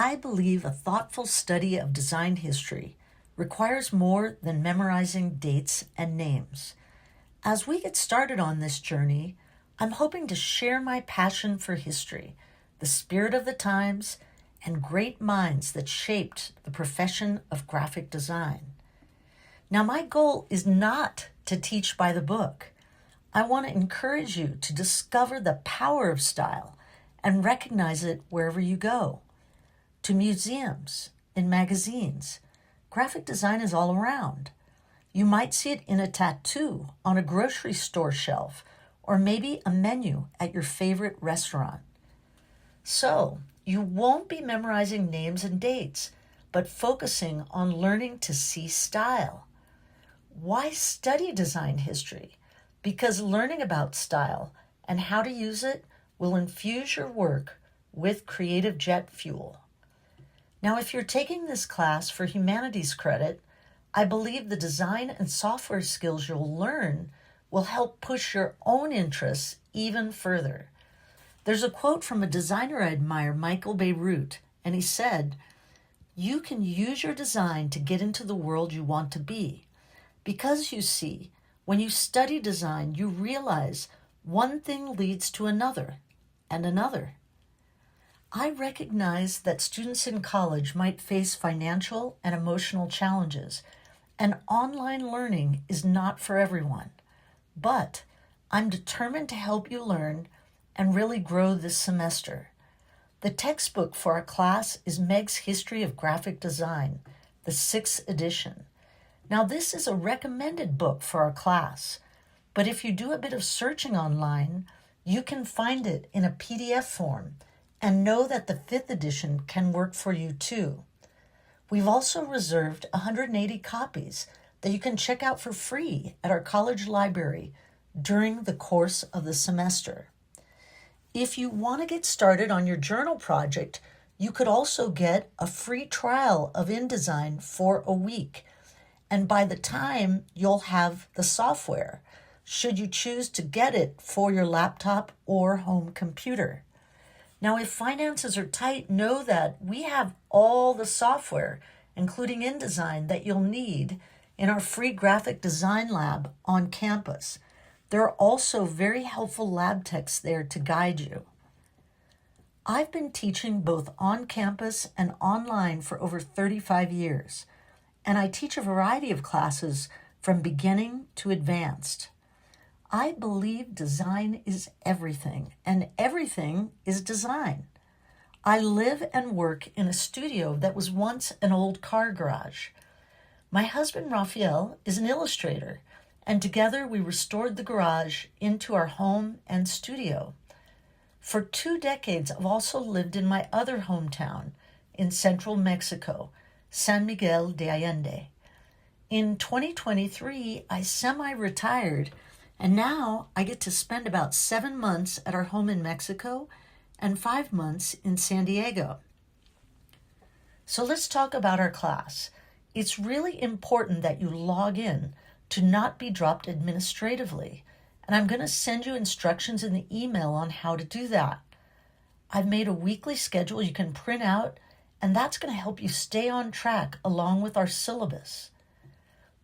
I believe a thoughtful study of design history requires more than memorizing dates and names. As we get started on this journey, I'm hoping to share my passion for history, the spirit of the times, and great minds that shaped the profession of graphic design. Now, my goal is not to teach by the book. I want to encourage you to discover the power of style and recognize it wherever you go. To museums, in magazines, graphic design is all around. You might see it in a tattoo on a grocery store shelf, or maybe a menu at your favorite restaurant. So, you won't be memorizing names and dates, but focusing on learning to see style. Why study design history? Because learning about style and how to use it will infuse your work with creative jet fuel. Now, if you're taking this class for humanities credit, I believe the design and software skills you'll learn will help push your own interests even further. There's a quote from a designer I admire, Michael Beirut, and he said, "You can use your design to get into the world you want to be. Because you see, when you study design, you realize one thing leads to another and another." I recognize that students in college might face financial and emotional challenges, and online learning is not for everyone. But I'm determined to help you learn and really grow this semester. The textbook for our class is Meg's History of Graphic Design, the 6th edition. Now, this is a recommended book for our class, but if you do a bit of searching online, you can find it in a PDF form and know that the 5th edition can work for you too. We've also reserved 180 copies that you can check out for free at our college library during the course of the semester. If you want to get started on your journal project, you could also get a free trial of InDesign for a week. And by the time you'll have the software, should you choose to get it for your laptop or home computer. Now, if finances are tight, know that we have all the software, including InDesign, that you'll need in our free graphic design lab on campus. There are also very helpful lab techs there to guide you. I've been teaching both on campus and online for over 35 years, and I teach a variety of classes from beginning to advanced. I believe design is everything, and everything is design. I live and work in a studio that was once an old car garage. My husband, Raphael, is an illustrator, and together we restored the garage into our home and studio. For 2 decades, I've also lived in my other hometown in central Mexico, San Miguel de Allende. In 2023, I semi-retired, and now I get to spend about 7 months at our home in Mexico and 5 months in San Diego. So let's talk about our class. It's really important that you log in to not be dropped administratively, and I'm going to send you instructions in the email on how to do that. I've made a weekly schedule you can print out, and that's going to help you stay on track along with our syllabus.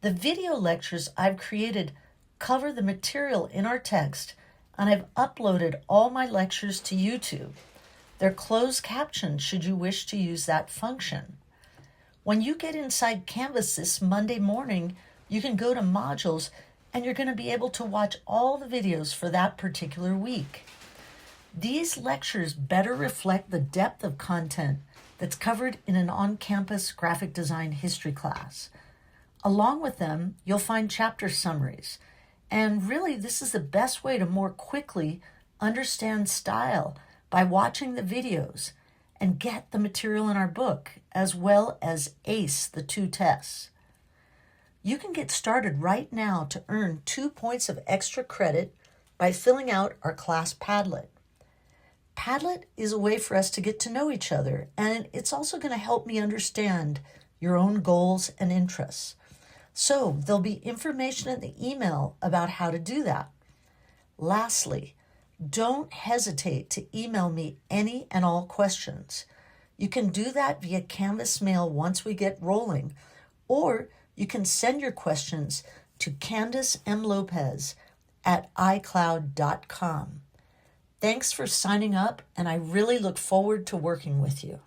The video lectures I've created cover the material in our text, and I've uploaded all my lectures to YouTube. They're closed captioned should you wish to use that function. When you get inside Canvas this Monday morning, you can go to modules and you're going to be able to watch all the videos for that particular week. These lectures better reflect the depth of content that's covered in an on-campus graphic design history class. Along with them, you'll find chapter summaries. And really, this is the best way to more quickly understand style by watching the videos and get the material in our book, as well as ace the 2 tests. You can get started right now to earn 2 points of extra credit by filling out our class Padlet. Padlet is a way for us to get to know each other, and it's also going to help me understand your own goals and interests. So there'll be information in the email about how to do that. Lastly, don't hesitate to email me any and all questions. You can do that via Canvas Mail once we get rolling, or you can send your questions to CandiceMLopez@iCloud.com. Thanks for signing up, and I really look forward to working with you.